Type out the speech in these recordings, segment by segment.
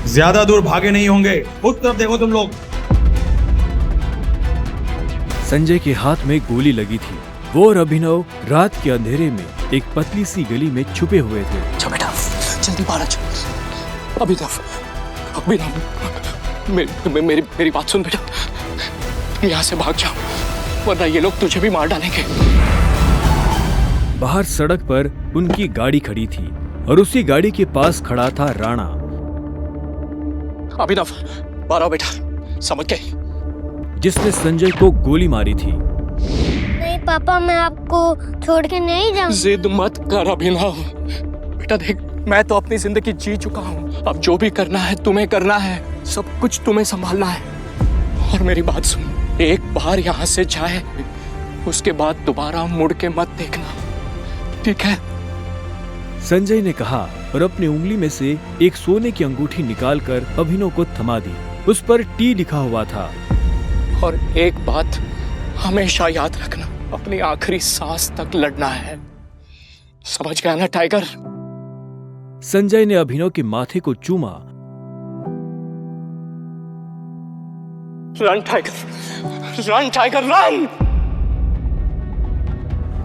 ज्यादा दूर भागे नहीं होंगे, उस तरफ देखो तुम लोग। संजय के हाथ में गोली लगी थी। वो और अभिनव रात के अंधेरे में एक पतली सी गली में छुपे हुए थे। अच्छा बेटा, जल्दी बाहर आ जाओ। अभिनव मेरी बात सुन बेटा, यहाँ से भाग जाओ वरना ये लोग तुझे भी मार डालेंगे। बाहर सड़क पर उनकी गाड़ी खड़ी थी और उसी गाड़ी के पास खड़ा था राणा। अभिनव बाहर आओ बेटा, समझ गए? जिसने संजय को गोली मारी थी। नहीं पापा, मैं आपको छोड़ के नहीं जाऊंगा। जिद मत कर अभिनव। बेटा देख, मैं तो अपनी जिंदगी जी चुका हूँ, अब जो भी करना है तुम्हें करना है, सब कुछ तुम्हें संभालना है। और मेरी बात सुन, एक बार यहाँ से जाए उसके बाद दोबारा मुड़ के मत देखना, ठीक है? संजय ने कहा और अपनी उंगली में से एक सोने की अंगूठी निकालकर अभिनव को थमा दी। उस पर टी लिखा हुआ था। और एक बात हमेशा याद रखना, अपनी आखिरी सांस तक लड़ना है, समझ गया ना टाइगर? संजय ने अभिनव के माथे को चूमा। Run tiger, run tiger run!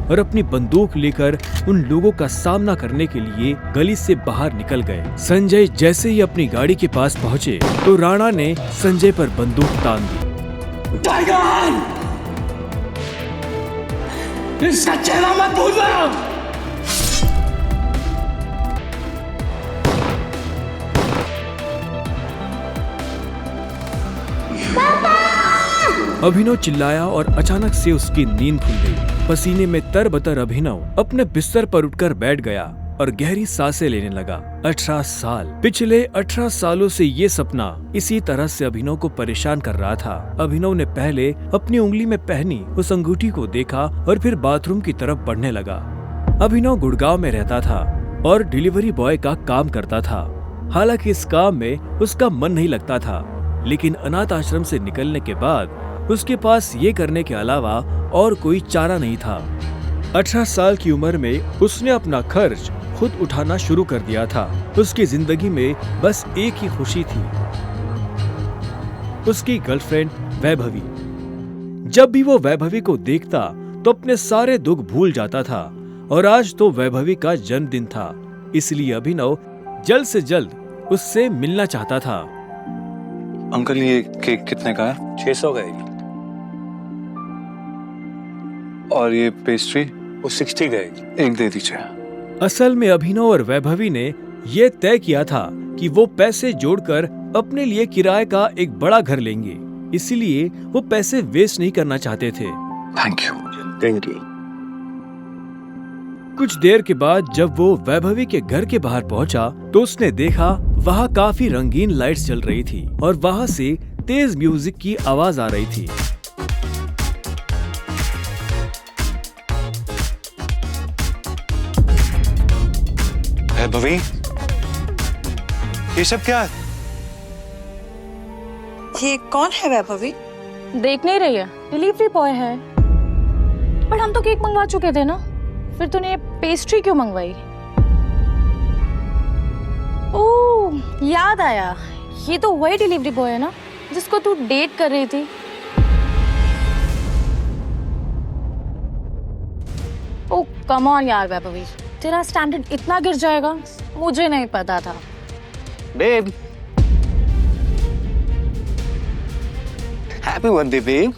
और अपनी बंदूक लेकर उन लोगों का सामना करने के लिए गली से बाहर निकल गए। संजय जैसे ही अपनी गाड़ी के पास पहुंचे तो राणा ने संजय पर बंदूक तान दी। टाइगर! इसका चेहरा मत भूलना! अभिनव चिल्लाया और अचानक से उसकी नींद खुल गई। पसीने में तरबतर अभिनव अपने बिस्तर पर उठकर बैठ गया और गहरी सांसें लेने लगा। 18 साल, पिछले 18 सालों से ये सपना इसी तरह से अभिनव को परेशान कर रहा था। अभिनव ने पहले अपनी उंगली में पहनी उस अंगूठी को देखा और फिर बाथरूम की तरफ बढ़ने लगा। अभिनव गुड़गांव में रहता था और डिलीवरी बॉय का काम करता था। हालांकि इस काम में उसका मन नहीं लगता था, लेकिन अनाथ आश्रम से निकलने के बाद उसके पास ये करने के अलावा और कोई चारा नहीं था। 18 साल की उम्र में उसने अपना खर्च खुद उठाना शुरू कर दिया था। उसकी जिंदगी में बस एक ही खुशी थी, उसकी गर्लफ्रेंड वैभवी। जब भी वो वैभवी को देखता तो अपने सारे दुख भूल जाता था और आज तो वैभवी का जन्मदिन था, इसलिए अभिनव जल्द से जल्द उससे मिलना चाहता था। अंकल ये केक कितने का है? 600 का है। और ये पेस्ट्री? वो 60 का है। एक दे दीजिए। असल में अभिनव और वैभवी ने ये तय किया था कि वो पैसे जोड़कर अपने लिए किराए का एक बड़ा घर लेंगे, इसलिए वो पैसे वेस्ट नहीं करना चाहते थे। Thank you. Thank you. कुछ देर के बाद जब वो वैभवी के घर के बाहर पहुंचा तो उसने देखा वहाँ काफी रंगीन लाइट्स जल रही थी और वहाँ से तेज म्यूजिक की आवाज आ रही थी। वैभवी, ये सब क्या है? ये कौन है वैभवी? देख नहीं रही है, डिलीवरी बॉय है। पर हम तो केक मंगवा चुके थे ना, फिर तूने पेस्ट्री क्यों मंगवाई? ओह, याद आया, ये तो वही डिलीवरी बॉय है ना जिसको तू डेट कर रही थी। ओह कम ऑन यार वैभवी, तेरा स्टैंडर्ड इतना गिर जाएगा मुझे नहीं पता था। Babe, happy birthday babe.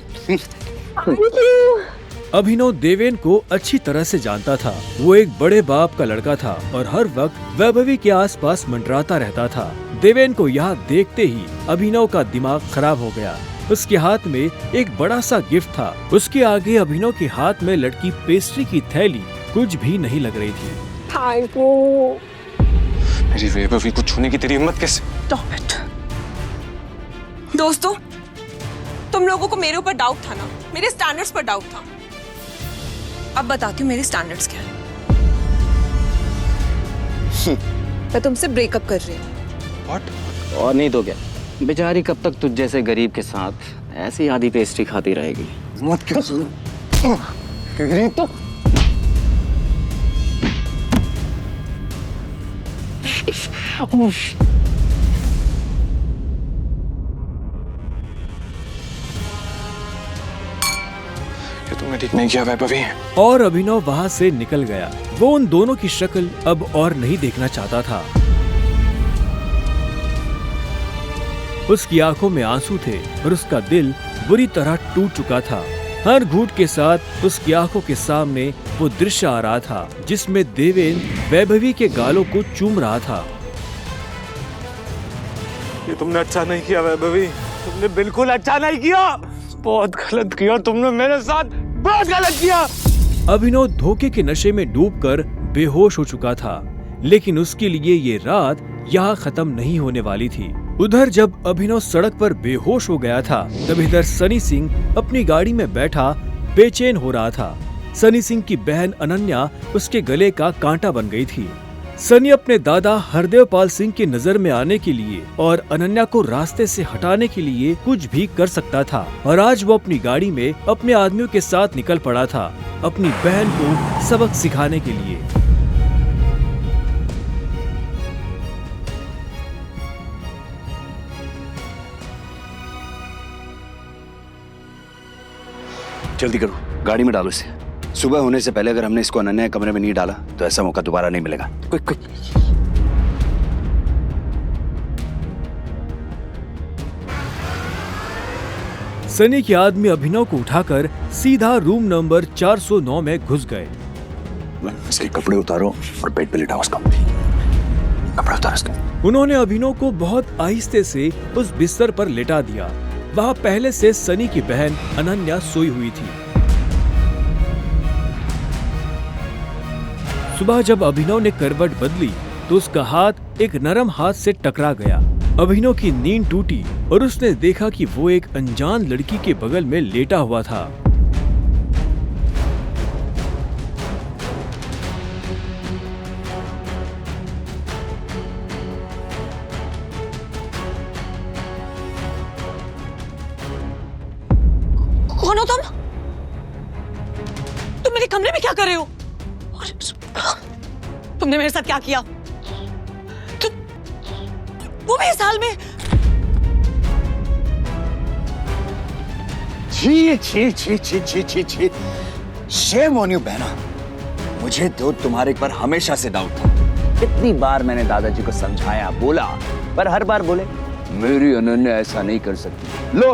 Abhinav Deven को अच्छी तरह से जानता था। वो एक बड़े बाप का लड़का था और हर वक्त वैभवी के आसपास मंडराता रहता था। देवेन को यहाँ देखते ही अभिनव का दिमाग खराब हो गया। उसके हाथ में एक बड़ा सा गिफ्ट था। उसके आगे अभिनव के हाथ में लटकी पेस्ट्री की थैली कुछ भी नहीं लग रही थी। Thank you. मेरी वैभवी को छूने की तेरी हिम्मत कैसे? Stop it। दोस्तों, तुम लोगों को मेरे ऊपर डाउट था ना, मेरे स्टैंडर्ड्स पर डाउट था। अब बताती हूँ मेरे स्टैंडर्ड्स क्या है। मैं तुमसे ब्रेकअप कर रही हूँ। What? और नहीं तो क्या, बेचारी कब तक तुझ जैसे गरीब के साथ ऐसी आधी पेस्ट्री खाती रहेगी। मत क्यों सुनो? तो ये तुमने ठीक नहीं किया वैभवी। और अभिनव वहाँ से निकल गया। वो उन दोनों की शक्ल अब और नहीं देखना चाहता था। उसकी आंखों में आंसू थे और उसका दिल बुरी तरह टूट चुका था। हर घूंट के साथ उसकी आंखों के सामने वो दृश्य आ रहा था जिसमें देवेन वैभवी के गालों को चूम रहा था। ये तुमने अच्छा नहीं किया वैभवी, तुमने बिल्कुल अच्छा नहीं किया। बहुत गलत किया तुमने मेरे साथ, बहुत गलत किया। अभिनव धोखे के नशे में डूबकर बेहोश हो चुका था, लेकिन उसके लिए ये रात यहाँ खत्म नहीं होने वाली थी। उधर जब अभिनव सड़क पर बेहोश हो गया था, तब इधर सनी सिंह अपनी गाड़ी में बैठा बेचैन हो रहा था। सनी सिंह की बहन अनन्या उसके गले का कांटा बन गई थी। सनी अपने दादा हरदेवपाल सिंह की नजर में आने के लिए और अनन्या को रास्ते से हटाने के लिए कुछ भी कर सकता था, और आज वो अपनी गाड़ी में अपने आदमियों के साथ निकल पड़ा था अपनी बहन को सबक सिखाने के लिए। जल्दी करो, गाड़ी में डालो इसे। सुबह होने से पहले अगर हमने इसको अनन्या के कमरे में नहीं डाला तो ऐसा मौका दोबारा नहीं मिलेगा। Quick quick. सनी के आदमी अभिनव को उठाकर सीधा रूम नंबर 409 में घुस गए। इसके कपड़े उतारो और बेड पे लिटाओ उसको। कपड़े उतारो इसके। उन्होंने अभिनव को बहुत आहिस्ते से उस बिस्तर पर लेटा दिया। वहाँ पहले से सनी की बहन अनन्या सोई हुई थी। सुबह जब अभिनव ने करवट बदली तो उसका हाथ एक नरम हाथ से टकरा गया। अभिनव की नींद टूटी और उसने देखा कि वो एक अनजान लड़की के बगल में लेटा हुआ था। कौन हो तुम? तुम मेरे कमरे में क्या कर रहे हो? तुमने मेरे साथ क्या किया? वो भी इस हाल में? छी छी छी छी छी छी छी। शेम ऑन यू बहना। मुझे तो तुम्हारे पर हमेशा से डाउट था। कितनी बार मैंने दादाजी को समझाया, बोला, पर हर बार बोले मेरी अनन्या ऐसा नहीं कर सकती। लो,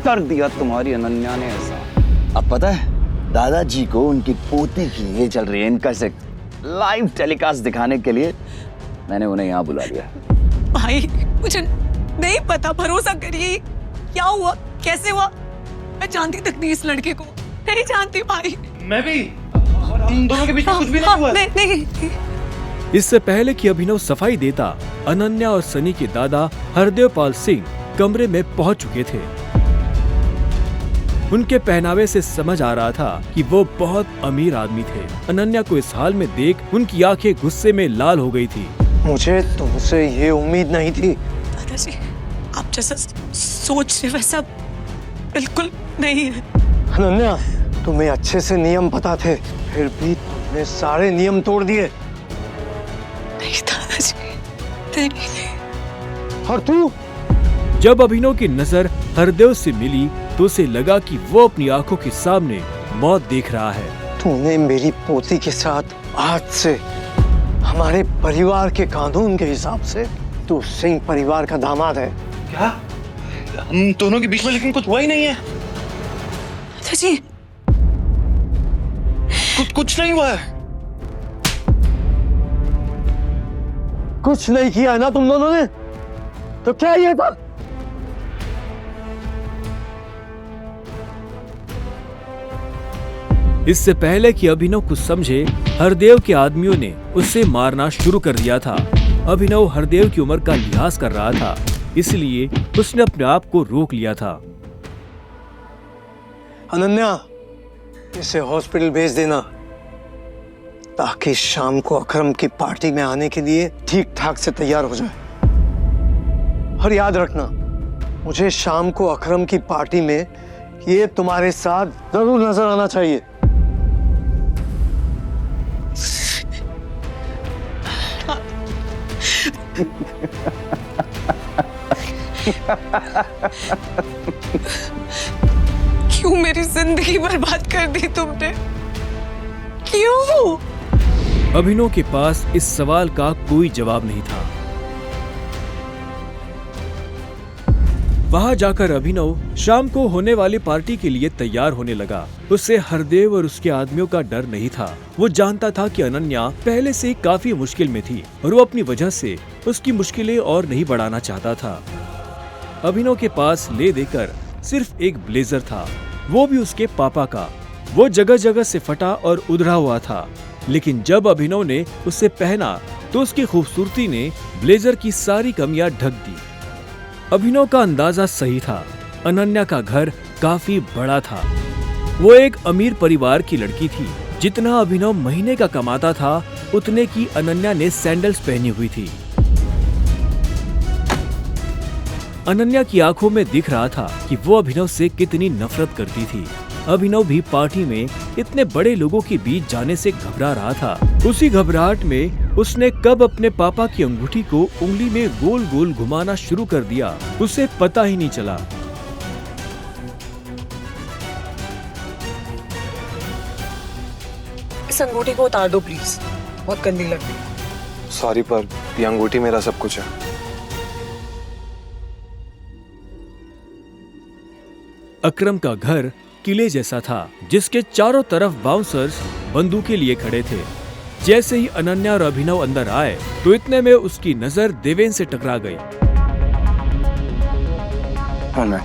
कर दिया तुम्हारी अनन्या ने ऐसा। अब पता है दादाजी को उनकी पोती की ये चल रही है इनका से लाइव टेलीकास्ट दिखाने के लिए मैंने उन्हें यहाँ बुला लिया। भाई मुझे नहीं पता, भरोसा करिए। क्या हुआ, कैसे हुआ? मैं जानती तक नहीं इस लड़के को, नहीं जानती भाई। मैं भी, हम दोनों के बीच में कुछ भी नहीं हुआ। नहीं। इससे पहले कि अभिनव सफाई देता, अनन्या और सनी के दादा हरदेवपाल सिंह कमरे में पहुंच चुके थे। उनके पहनावे से समझ आ रहा था कि वो बहुत अमीर आदमी थे। अनन्या को इस हाल में देख उनकी आंखें गुस्से में लाल हो गई थी। मुझे तुमसे ये उम्मीद नहीं थी। दादाजी, आप जैसा सोच रहे वैसा बिल्कुल नहीं है। अनन्या, तुम्हें अच्छे से नियम पता थे, फिर भी तुमने सारे नियम तोड़ दिए। नहीं दादाजी, नहीं। और तू? जब अभिनव की नजर हरदेव से मिली तो उसे लगा कि वो अपनी आंखों के सामने मौत देख रहा है। तूने मेरी पोती के साथ आज से हमारे परिवार के कानून के हिसाब से तू सिंह परिवार का दामाद है। क्या? हम दोनों के बीच में लेकिन कुछ हुआ ही नहीं है। दादाजी, कुछ नहीं हुआ है। कुछ नहीं किया है ना तुम दोनों ने? तो क्या ये था? इससे पहले कि अभिनव कुछ समझे, हरदेव के आदमियों ने उसे मारना शुरू कर दिया था। अभिनव हरदेव की उम्र का लिहाज कर रहा था, इसलिए उसने अपने आप को रोक लिया था। अनन्या, इसे हॉस्पिटल भेज देना ताकि शाम को अकरम की पार्टी में आने के लिए ठीक ठाक से तैयार हो जाए। और याद रखना, मुझे शाम को अकरम की पार्टी में ये तुम्हारे साथ जरूर नजर आना चाहिए। क्यों मेरी जिंदगी बर्बाद कर कर दी तुमने? क्यों? अभिनव के पास इस सवाल का कोई जवाब नहीं था। वहां जाकर अभिनव शाम को होने वाली पार्टी के लिए तैयार होने लगा। उससे हरदेव और उसके आदमियों का डर नहीं था। वो जानता था कि अनन्या पहले से काफी मुश्किल में थी और वो अपनी वजह से उसकी मुश्किलें और नहीं बढ़ाना चाहता था। अभिनव के पास ले देकर सिर्फ एक ब्लेजर था, वो भी उसके पापा का। वो जगह जगह से फटा और उधड़ा हुआ था, लेकिन जब अभिनव ने उसे पहना तो उसकी खूबसूरती ने ब्लेजर की सारी कमियां ढक दी। अभिनव का अंदाजा सही था। अनन्या का घर काफी बड़ा था। वो एक अमीर परिवार की लड़की थी। जितना अभिनव महीने का कमाता था उतने की अनन्या ने सैंडल्स पहनी हुई थी। अनन्या की आंखों में दिख रहा था कि वो अभिनव से कितनी नफरत करती थी। अभिनव भी पार्टी में इतने बड़े लोगों के बीच जाने से घबरा रहा था। उसी घबराहट में उसने कब अपने पापा की अंगूठी को उंगली में गोल गोल घुमाना शुरू कर दिया, उसे पता ही नहीं चला। इस अंगूठी को उतार दो प्लीज, बहुत गंदी लग रही। सॉरी, पर ये अंगूठी मेरा सब कुछ है। अकरम का घर किले जैसा था, जिसके चारों तरफ बाउंसर्स बंदूकें लिए खड़े थे। जैसे ही अनन्या और अभिनव अंदर आए तो इतने में उसकी नजर देवेन से टकरा गई। कौन है?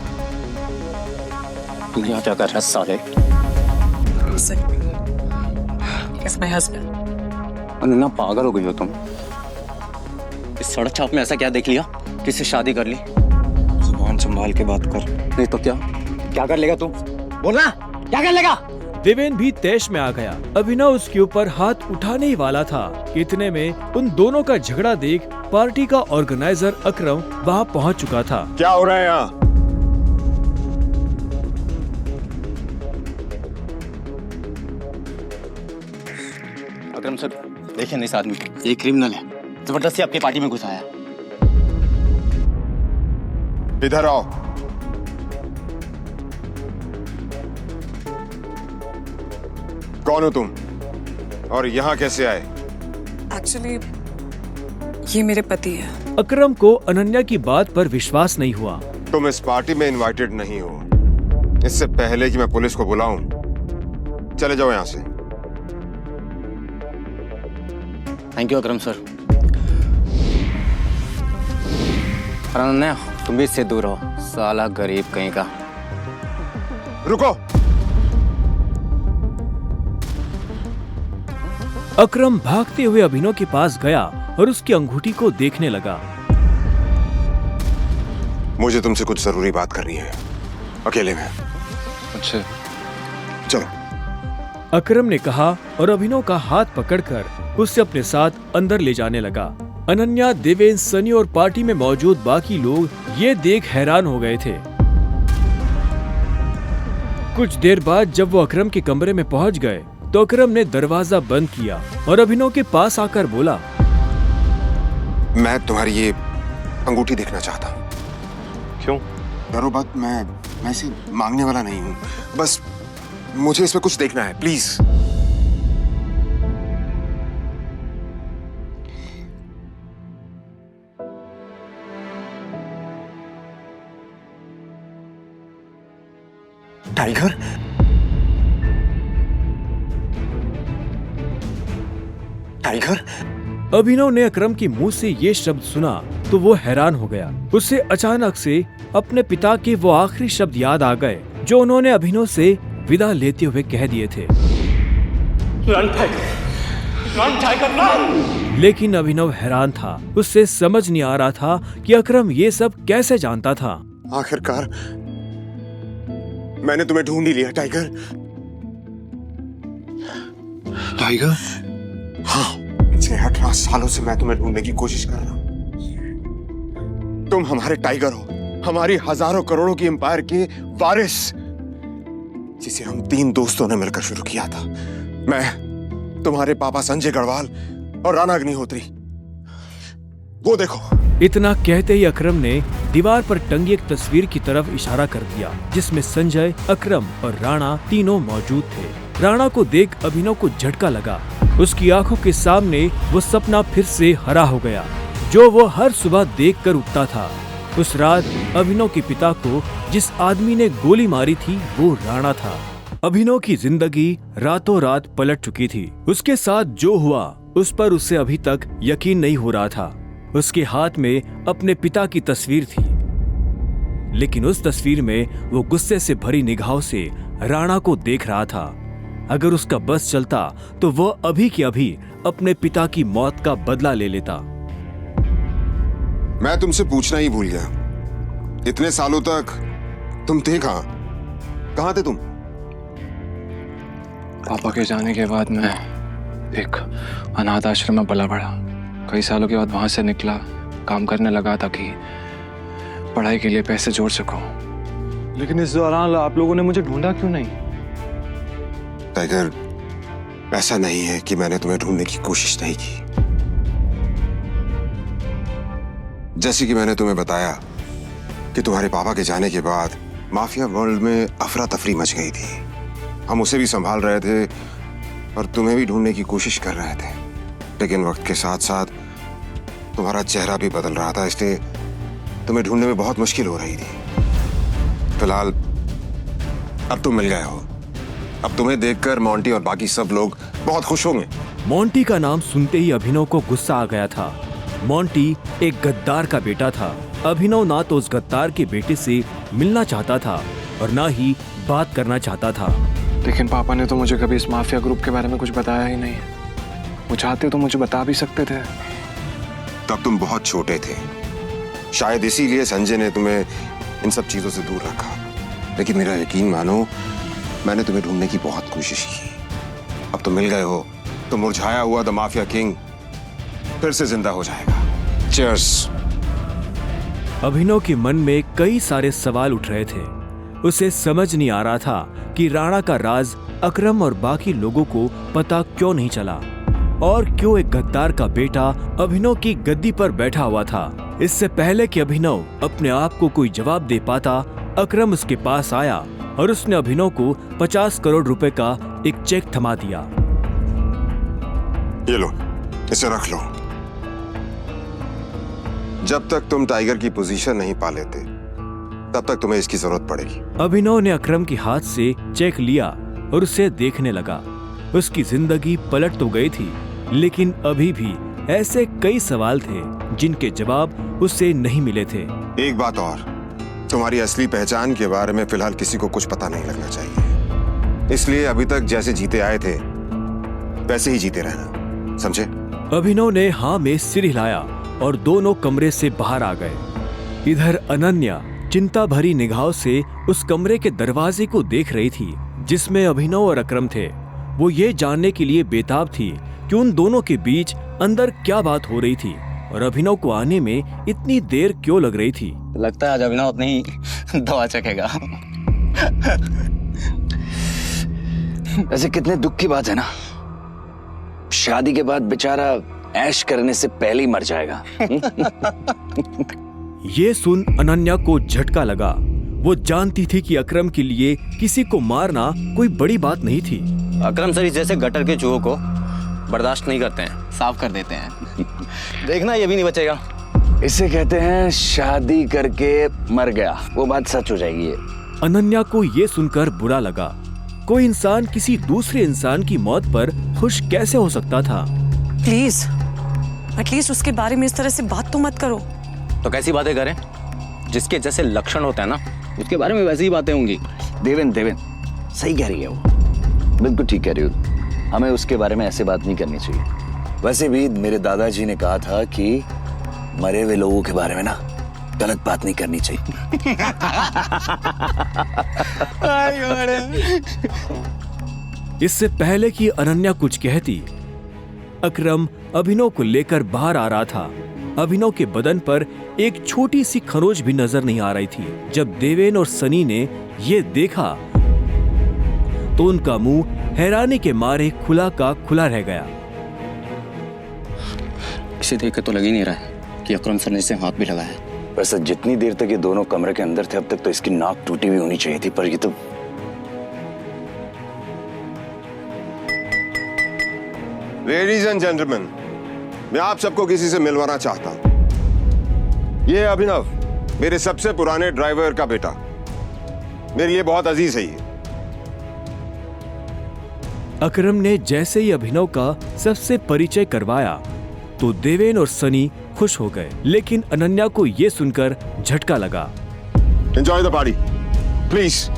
तू यहाँ क्या कर रहा है साले? It's my husband. अनन्या, पागल हो गई हो तुम? इस सड़क छाप में ऐसा क्या देख लिया किससे शादी कर ली? जुबान संभाल के बात कर। नहीं तो क्या कर लेगा तू? बोलना, क्या कर लेगा? देवेन भी तैश में आ गया। अभिनव उसके ऊपर हाथ उठाने ही वाला था। इतने में उन दोनों का झगड़ा देख पार्टी का ऑर्गेनाइजर अकरम वहां पहुंच चुका था। क्या हो रहा है यहाँ? अकरम सर, देखिए ना इस आदमी को, ये क्रिमिनल है, जबरदस्ती आपकी पार्टी में घुसाया। इधर आओ। कौन हो तुम और यहाँ कैसे आए? एक्चुअली ये मेरे पति है। अकरम को अनन्या की बात पर विश्वास नहीं हुआ। तुम इस पार्टी में इनवाइटेड नहीं हो। इससे पहले कि मैं पुलिस को बुलाऊं, चले जाओ यहाँ से। Thank you Akram sir. Ananya, तुम भी इससे दूर रहो, साला गरीब कहीं का। रुको। अकरम भागते हुए अभिनव के पास गया और उसकी अंगूठी को देखने लगा। मुझे तुमसे कुछ जरूरी बात करनी है, अकेले में। अच्छा, चलो। अकरम ने कहा और अभिनव का हाथ पकड़कर उसे अपने साथ अंदर ले जाने लगा। अनन्या, देवेन, सनी और पार्टी में मौजूद बाकी लोग ये देख हैरान हो गए थे। कुछ देर बाद जब वो अकरम के कमरे में पहुंच गए तो अकरम ने दरवाजा बंद किया और अभिनव के पास आकर बोला, मैं तुम्हारी ये अंगूठी देखना चाहता हूँ। क्यों? डरो मत, मैं इसे मांगने वाला नहीं हूँ। बस मुझे इसमें कुछ देखना है, प्लीज। टाइगर? टाइगर? अभिनव ने अकरम के मुंह से ये शब्द सुना तो वो हैरान हो गया। उसे अचानक से अपने पिता के वो आखिरी शब्द याद आ गए जो उन्होंने अभिनव से विदा लेते हुए कह दिए थे। Run tiger, run tiger, run! लेकिन अभिनव हैरान था। उससे समझ नहीं आ रहा था कि अकरम ये सब कैसे जानता था। आखिरकार मैंने तुम्हें ढूंढ ही लिया, टाइगर। टाइगर? हाँ, पिछले 18 सालों से मैं तुम्हें ढूंढने की कोशिश कर रहा हूं। तुम हमारे टाइगर हो, हमारी हजारों करोड़ों की एम्पायर के वारिस, जिसे हम 3 दोस्तों ने मिलकर शुरू किया था। मैं, तुम्हारे पापा संजय गढ़वाल और राणा अग्निहोत्री। वो देखो। इतना कहते ही अकरम ने दीवार पर टंगी एक तस्वीर की तरफ इशारा कर दिया, जिसमें संजय, अकरम और राणा तीनों मौजूद थे। राणा को देख अभिनव को झटका लगा। उसकी आंखों के सामने वो सपना फिर से हरा हो गया, जो वो हर सुबह देखकर उठता था। उस रात अभिनव के पिता को जिस आदमी ने गोली मारी थी वो राणा था। अभिनव की जिंदगी रातों रात पलट चुकी थी। उसके साथ जो हुआ उस पर उसे अभी तक यकीन नहीं हो रहा था। उसके हाथ में अपने पिता की तस्वीर थी, लेकिन उस तस्वीर में वो गुस्से से भरी निगाहों से राणा को देख रहा था। अगर उसका बस चलता तो वह अभी के अभी अपने पिता की मौत का बदला ले लेता। मैं तुमसे पूछना ही भूल गया, इतने सालों तक तुम थे कहां? कहां थे तुम? पापा के जाने के बाद मैं एक अनाथ आश्रम में पला बढ़ा। कई सालों के बाद वहां से निकला, काम करने लगा ताकि पढ़ाई के लिए पैसे जोड़ सकूं। लेकिन इस दौरान आप लोगों ने मुझे ढूंढा क्यों नहीं? टाइगर, ऐसा नहीं है कि मैंने तुम्हें ढूंढने की कोशिश नहीं की। जैसे कि मैंने तुम्हें बताया कि तुम्हारे पापा के जाने के बाद माफिया वर्ल्ड में अफरा तफरी मच गई थी। हम उसे भी संभाल रहे थे और तुम्हें भी ढूंढने की कोशिश कर रहे थे, लेकिन वक्त के साथ साथ तुम्हारा चेहरा भी बदल रहा था, इसलिए तुम्हें ढूंढने में बहुत मुश्किल हो रही थी। फिलहाल अब तुम मिल गए हो। अब तुम्हें देखकर मोंटी और बाकी सब लोग बहुत खुश होंगे। मोंटी का नाम सुनते ही अभिनव को गुस्सा आ गया था। मोंटी एक गद्दार का बेटा था। अभिनव ना तो उस गद्दार के बेटे से मिलना चाहता था और ना ही बात करना चाहता था। लेकिन पापा ने तो मुझे कभी इस माफिया ग्रुप के बारे में कुछ बताया ही नहीं। वो चाहते तो मुझे बता भी सकते थे। तब तुम बहुत छोटे थे, शायद इसीलिए संजय ने तुम्हें इन सब चीजों से दूर रखा। लेकिन मेरा यकीन मानो, मैंने तुम्हें ढूंढने की बहुत कोशिश की। अब तुम मिल गए हो तो मुरझाया हुआ द माफिया किंग फिर से जिंदा हो जाएगा। चीयर्स। अभिनव के मन में कई सारे सवाल उठ रहे थे। उसे समझ नहीं आ रहा था कि राणा का राज अकरम और बाकी लोगों को पता क्यों नहीं चला, और क्यों एक गद्दार का बेटा अभिनव की गद्दी पर बैठा हुआ था। इससे पहले कि अभिनव अपने आप को कोई जवाब दे पाता, अकरम उसके पास आया और उसने अभिनव को 50 करोड़ रुपए का एक चेक थमा दिया। ये लो, इसे रख लो। जब तक तुम टाइगर की पोजीशन नहीं पा लेते, तब तक तुम्हें इसकी जरूरत पड़ेगी। अभिनव ने अकरम के हाथ से चेक लिया और उसे देखने लगा। उसकी जिंदगी पलट तो गई थी, लेकिन अभी भी ऐसे कई सवाल थे जिनके जवाब उसे नहीं मिले थे। एक बात और, तुम्हारी असली पहचान के बारे में फिलहाल किसी को कुछ पता नहीं लगना चाहिए। इसलिए अभी तक जैसे जीते आए थे वैसे ही जीते रहना, समझे? अभिनव ने हाँ में सिर हिलाया और दोनों कमरे से बाहर आ गए। इधर अनन्या चिंता भरी निगाहों से उस कमरे के दरवाजे को देख रही थी जिसमें अभिनव और अकरम थे। वो ये जानने के लिए बेताब थी कि उन दोनों के बीच अंदर क्या बात हो रही थी और अभिनव को आने में इतनी देर क्यों लग रही थी। लगता है आज अभिनव अपनी दवा चखेगा। वैसे कितने दुख की बात है ना, शादी के बाद बेचारा ऐश करने से पहले ही मर जाएगा। ये सुन अनन्या को झटका लगा। वो जानती थी कि अकरम के लिए किसी को मारना कोई बड़ी बात नहीं थी। अकरम सर जैसे गटर के चूहों को बर्दाश्त नहीं करते हैं, साफ कर देते हैं। देखना ये भी नहीं बचेगा। इसे कहते हैं शादी करके मर गया, वो बात सच हो जाएगी। अनन्या को ये सुनकर बुरा लगा। कोई इंसान किसी दूसरे इंसान की मौत पर खुश कैसे हो सकता था। प्लीज एटलीस्ट उसके बारे में इस तरह से बात तो मत करो। तो कैसी बातें करें? जिसके जैसे लक्षण होते हैं ना, उसके बारे में वैसी ही बातें होंगी। देवेन सही कह रही है वो, बिल्कुल ठीक कह रही हो। हमें उसके बारे में ऐसे बात नहीं करनी चाहिए। वैसे भी मेरे दादाजी ने कहा था कि मरे हुए लोगों के बारे में ना गलत बात नहीं करनी चाहिए। इससे पहले कि अनन्या कुछ कहती, अकरम अभिनव को लेकर बाहर आ रहा था। अभिनव के बदन पर एक छोटी सी खरोंच भी नजर नहीं आ रही थी। जब देवेन और सनी ने ये देखा तो उनका मुंह हैरानी के मारे खुला का खुला रह गया। इसे देख कर तो लग ही नहीं रहा है कि अकरम सर ने इसे हाथ भी लगाया है। वैसे जितनी देर तक ये दोनों कमरे के अंदर थे अब तक तो इसकी नाक टूटी हुई होनी चाहिए थी, पर ये तो लेडीज एंड जेंटलमैन, मैं आप सबको किसी से मिलवाना चाहता हूं। ये अभिनव, मेरे सबसे पुराने ड्राइवर का बेटा, मेरे लिए बहुत अजीज है ये। अकरम ने जैसे ही अभिनव का सबसे परिचय करवाया तो देवेन और सनी खुश हो गए, लेकिन अनन्या को ये सुनकर झटका लगा। Enjoy the party please.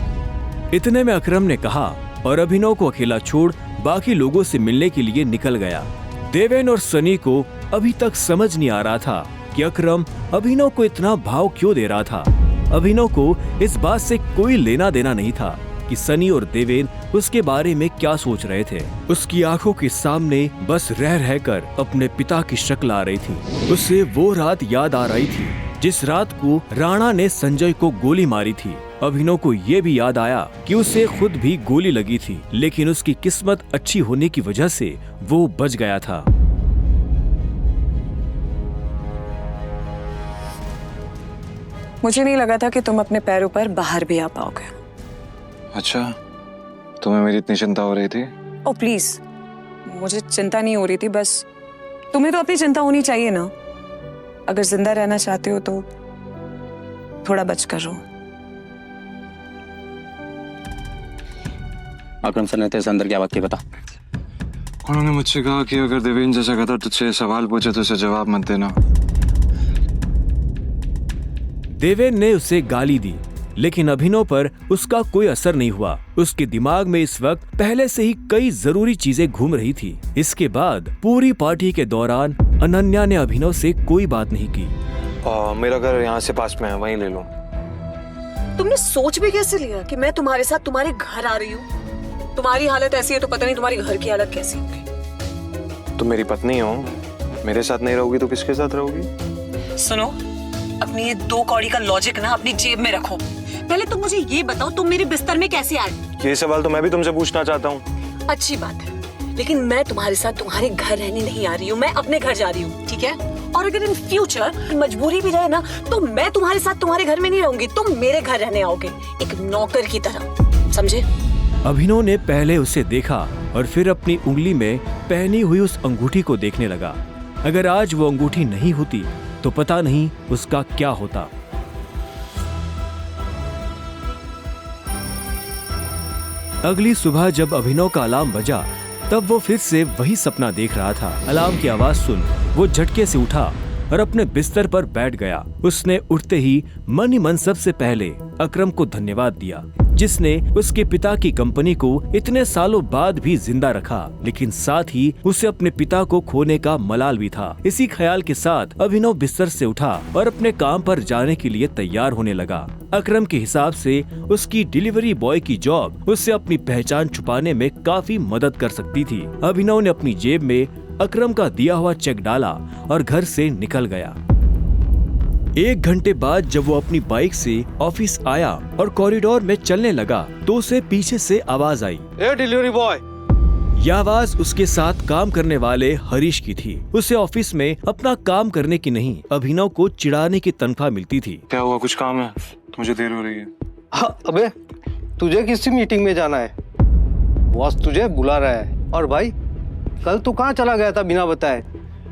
इतने में अकरम ने कहा और अभिनव को अकेला छोड़ बाकी लोगों से मिलने के लिए निकल गया। देवेन और सनी को अभी तक समझ नहीं आ रहा था कि अकरम अभिनव को इतना भाव क्यों दे रहा था। अभिनव को इस बात से कोई लेना देना नहीं था कि सनी और देवेन उसके बारे में क्या सोच रहे थे। उसकी आंखों के सामने बस रह रहकर अपने पिता की शक्ल आ रही थी। उसे वो रात याद आ रही थी जिस रात को राणा ने संजय को गोली मारी थी। अभिनव को ये भी याद आया कि उसे खुद भी गोली लगी थी, लेकिन उसकी किस्मत अच्छी होने की वजह से वो बच गया था। मुझे नहीं लगा था कि तुम अपने पैरों पर बाहर भी आ पाओगे। अच्छा, तुम्हें मेरी इतनी चिंता हो रही थी? ओ प्लीज, मुझे चिंता नहीं हो रही थी, बस तुम्हें तो अपनी चिंता होनी चाहिए ना। अगर जिंदा रहना चाहते हो तो थोड़ा बचकर रहो। अकरम सर ने तेरे से अंदर क्या बात की, बता। उन्होंने मुझसे कहा कि अगर देवेन जैसा कहता तुझसे सवाल पूछे तो उसे जवाब मत देना। देवेन ने उसे गाली दी, लेकिन अभिनव पर उसका कोई असर नहीं हुआ। उसके दिमाग में इस वक्त पहले से ही कई जरूरी चीजें घूम रही थी। इसके बाद पूरी पार्टी के दौरान अनन्या ने अभिनव से कोई बात नहीं की। मेरा घर यहाँ से पास में है, वहीं ले लो। तुमने सोच भी कैसे लिया कि मैं तुम्हारे साथ तुम्हारे घर आ रही हूँ? तुम्हारी हालत ऐसी है तो पता नहीं तुम्हारी घर की हालत कैसी होगी। तुम मेरी पत्नी हो, मेरे साथ नहीं रहोगी तो किसके साथ रहोगी? सुनो, अपनी ये 2 कौड़ी का लॉजिक ना अपनी जेब में रखो। पहले तुम मुझे ये बताओ, तुम मेरे बिस्तर में कैसे आए? ये सवाल तो मैं भी तुमसे पूछना चाहता हूँ। अच्छी बात है, लेकिन मैं तुम्हारे साथ तुम्हारे घर रहने नहीं आ रही हूँ, मैं अपने घर जा रही हूँ, ठीक है? और अगर इन फ्यूचर मजबूरी भी रहे ना तो मैं तुम्हारे साथ तुम्हारे घर में नहीं रहूंगी, तुम मेरे घर रहने आओगे, एक नौकर की तरह, समझे? अभिनव ने पहले उसे देखा और फिर अपनी उंगली में पहनी हुई उस अंगूठी को देखने लगा। अगर आज वो अंगूठी नहीं होती तो पता नहीं उसका क्या होता। अगली सुबह जब अभिनव का अलार्म बजा तब वो फिर से वही सपना देख रहा था। अलार्म की आवाज सुन वो झटके से उठा और अपने बिस्तर पर बैठ गया। उसने उठते ही मन ही मन सबसे पहले अकरम को धन्यवाद दिया, जिसने उसके पिता की कंपनी को इतने सालों बाद भी जिंदा रखा, लेकिन साथ ही उसे अपने पिता को खोने का मलाल भी था। इसी ख्याल के साथ अभिनव बिस्तर से उठा और अपने काम पर जाने के लिए तैयार होने लगा। अकरम के हिसाब से उसकी डिलीवरी बॉय की जॉब उससे अपनी पहचान छुपाने में काफी मदद कर सकती थी। अभिनव ने अपनी जेब में अकरम का दिया हुआ चेक डाला और घर से निकल गया। 1 घंटे बाद जब वो अपनी बाइक से ऑफिस आया और कॉरिडोर में चलने लगा तो उसे पीछे से आवाज आई, ए डिलीवरी बॉय। यह आवाज उसके साथ काम करने वाले हरीश की थी। उसे ऑफिस में अपना काम करने की नहीं, अभिनव को चिढ़ाने की तनख्वाह मिलती थी। क्या हुआ, कुछ काम है? मुझे देर हो रही है। हाँ, अबे तुझे किसी मीटिंग में जाना है, बॉस तुझे बुला रहा है। और भाई कल तू कहाँ चला गया था बिना बताए?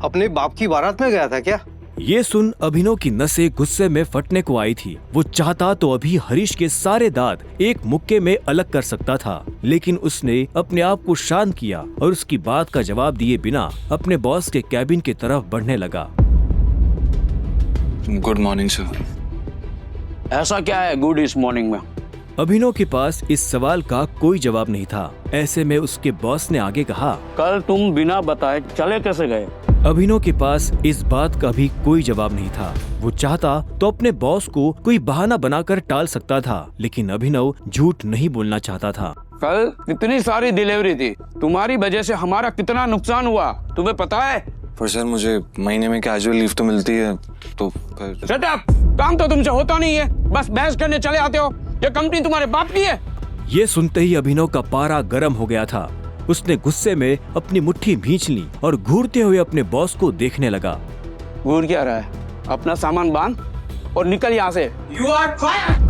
अपने बाप की बारात में गया था क्या? ये सुन अभिनव की नसें गुस्से में फटने को आई थी। वो चाहता तो अभी हरीश के सारे दांत एक मुक्के में अलग कर सकता था, लेकिन उसने अपने आप को शांत किया और उसकी बात का जवाब दिए बिना अपने बॉस के कैबिन की तरफ बढ़ने लगा। Good morning sir. ऐसा क्या है गुड इस मॉर्निंग में? अभिनव के पास इस सवाल का कोई जवाब नहीं था। ऐसे में उसके बॉस ने आगे कहा, कल तुम बिना बताए चले कैसे गए? अभिनव के पास इस बात का भी कोई जवाब नहीं था। वो चाहता तो अपने बॉस को कोई बहाना बनाकर टाल सकता था, लेकिन अभिनव झूठ नहीं बोलना चाहता था। कल कितनी सारी डिलीवरी थी, तुम्हारी वजह से हमारा कितना नुकसान हुआ तुम्हें पता है? पर सर मुझे महीने में कैजुअल लीव तो मिलती है, तो शट अप! काम तो तुमसे होता नहीं है, बस बहस करने चले आते हो। ये कंपनी तुम्हारे बाप की है। ये सुनते ही अभिनव का पारा गर्म हो गया था। उसने गुस्से में अपनी मुट्ठी भींच ली और घूरते हुए अपने बॉस को देखने लगा। घूर क्या रहा है? अपना सामान बांध और निकल यहाँ से। You are fire.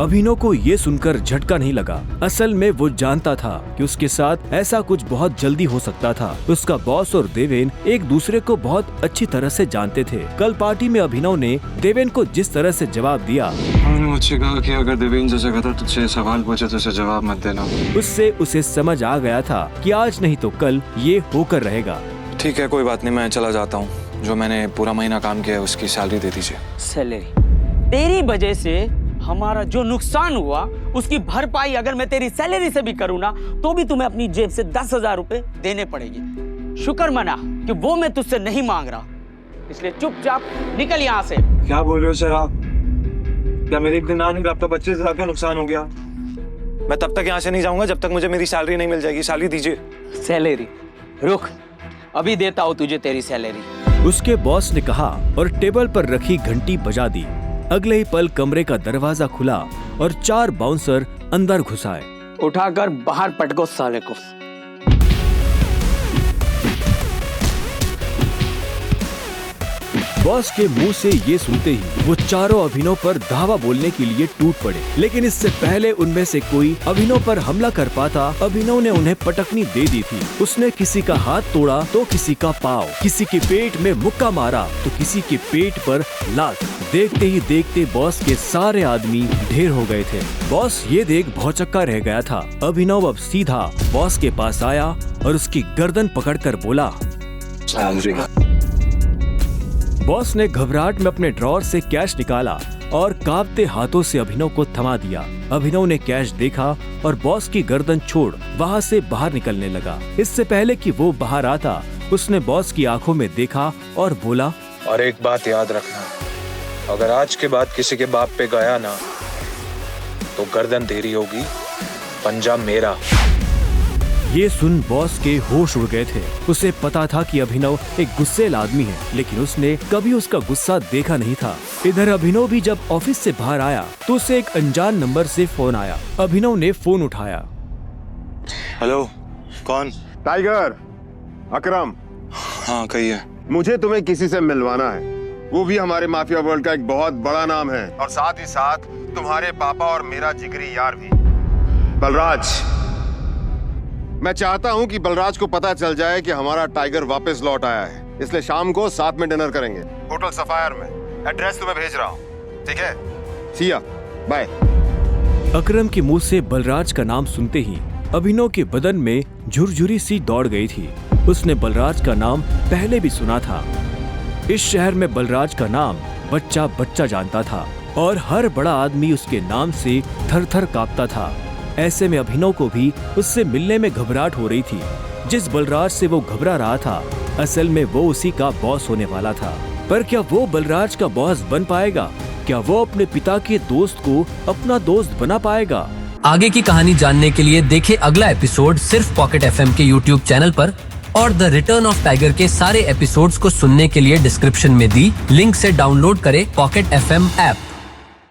अभिनव को ये सुनकर झटका नहीं लगा। असल में वो जानता था कि उसके साथ ऐसा कुछ बहुत जल्दी हो सकता था। उसका बॉस और देवेन एक दूसरे को बहुत अच्छी तरह से जानते थे। कल पार्टी में अभिनव ने देवेन को जिस तरह से जवाब दिया, उन्होंने मुझसे कहा कि अगर देवेन जैसे कहता तुझसे सवाल पूछे तो उसे जवाब मत देना। उससे उसे समझ आ गया था कि आज नहीं तो कल ये होकर रहेगा। ठीक है, कोई बात नहीं, मैं चला जाता हूँ। जो मैंने पूरा महीना काम किया है उसकी सैलरी दे दीजिए। सैलरी? तेरी वजह से हमारा जो नुकसान हुआ उसकी भरपाई अगर मैं तेरी सैलरी से भी करूँ ना तो भी तुम्हें अपनी जेब से 10,000 रुपए देने पड़ेगी। शुक्र मना कि वो मैं तुझसे नहीं मांग रहा, इसलिए चुपचाप निकल यहाँ से। क्या बोल रहे हो सर आप? क्या मेरी इतनी नानी का 25,000 का नुकसान हो गया? मैं तब तक यहाँ से नहीं जाऊंगा जब तक मुझे मेरी सैलरी नहीं मिल जाएगी। सैलरी दीजिए। सैलरी? रुक, अभी देता हूँ तुझे तेरी सैलरी। उसके बॉस ने कहा और टेबल पर रखी घंटी बजा दी। अगले ही पल कमरे का दरवाजा खुला और 4 बाउंसर अंदर घुस आए। उठाकर बाहर पटको साले को। बॉस के मुंह से ये सुनते ही वो चारों अभिनव पर धावा बोलने के लिए टूट पड़े, लेकिन इससे पहले उनमें से कोई अभिनव पर हमला कर पाता, अभिनव ने उन्हें पटकनी दे दी थी। उसने किसी का हाथ तोड़ा तो किसी का पाँव, किसी के पेट में मुक्का मारा तो किसी के पेट पर लात। देखते ही देखते बॉस के सारे आदमी ढेर हो गए थे। बॉस ये देख भौचक्का रह गया था। अभिनव अब सीधा बॉस के पास आया और उसकी गर्दन पकड़कर बोला, सैलरी। बॉस ने घबराहट में अपने ड्रॉर से कैश निकाला और कांपते हाथों से अभिनव को थमा दिया। अभिनव ने कैश देखा और बॉस की गर्दन छोड़ वहाँ से बाहर निकलने लगा। इससे पहले कि वो बाहर आता, उसने बॉस की आंखों में देखा और बोला, और एक बात याद रखना, अगर आज के बाद किसी के बाप पे गया ना तो गर्दन तेरी होगी, पंजा मेरा। ये सुन बॉस के होश उड़ गए थे। उसे पता था कि अभिनव एक गुस्सेल आदमी है, लेकिन उसने कभी उसका गुस्सा देखा नहीं था। इधर अभिनव भी जब ऑफिस से बाहर आया तो उसे एक अनजान नंबर से फोन आया। अभिनव ने फोन उठाया। हेलो, कौन? टाइगर, अकरम। हाँ कहिए। मुझे तुम्हें किसी से मिलवाना है, वो भी हमारे माफिया वर्ल्ड का एक बहुत बड़ा नाम है, और साथ ही साथ तुम्हारे पापा और मेरा जिगरी यार भी, बलराज। मैं चाहता हूं कि बलराज को पता चल जाए कि हमारा टाइगर वापस लौट आया है, इसलिए शाम को साथ में डिनर करेंगे होटल सफायर में। एड्रेस तुम्हें भेज रहा हूं, ठीक है? सी या, बाय। अकरम के मुंह से बलराज का नाम सुनते ही अभिनव के बदन में झुरझुरी सी दौड़ गई थी। उसने बलराज का नाम पहले भी सुना था। इस शहर में बलराज का नाम बच्चा बच्चा जानता था और हर बड़ा आदमी उसके नाम से थर थर कांपता था। ऐसे में अभिनव को भी उससे मिलने में घबराहट हो रही थी। जिस बलराज से वो घबरा रहा था, असल में वो उसी का बॉस होने वाला था। पर क्या वो बलराज का बॉस बन पाएगा? क्या वो अपने पिता के दोस्त को अपना दोस्त बना पाएगा? आगे की कहानी जानने के लिए देखें अगला एपिसोड सिर्फ पॉकेट FM के YouTube चैनल पर, और द रिटर्न ऑफ टाइगर के सारे एपिसोड्स को सुनने के लिए डिस्क्रिप्शन में दी लिंक से डाउनलोड करें पॉकेट FM ऐप।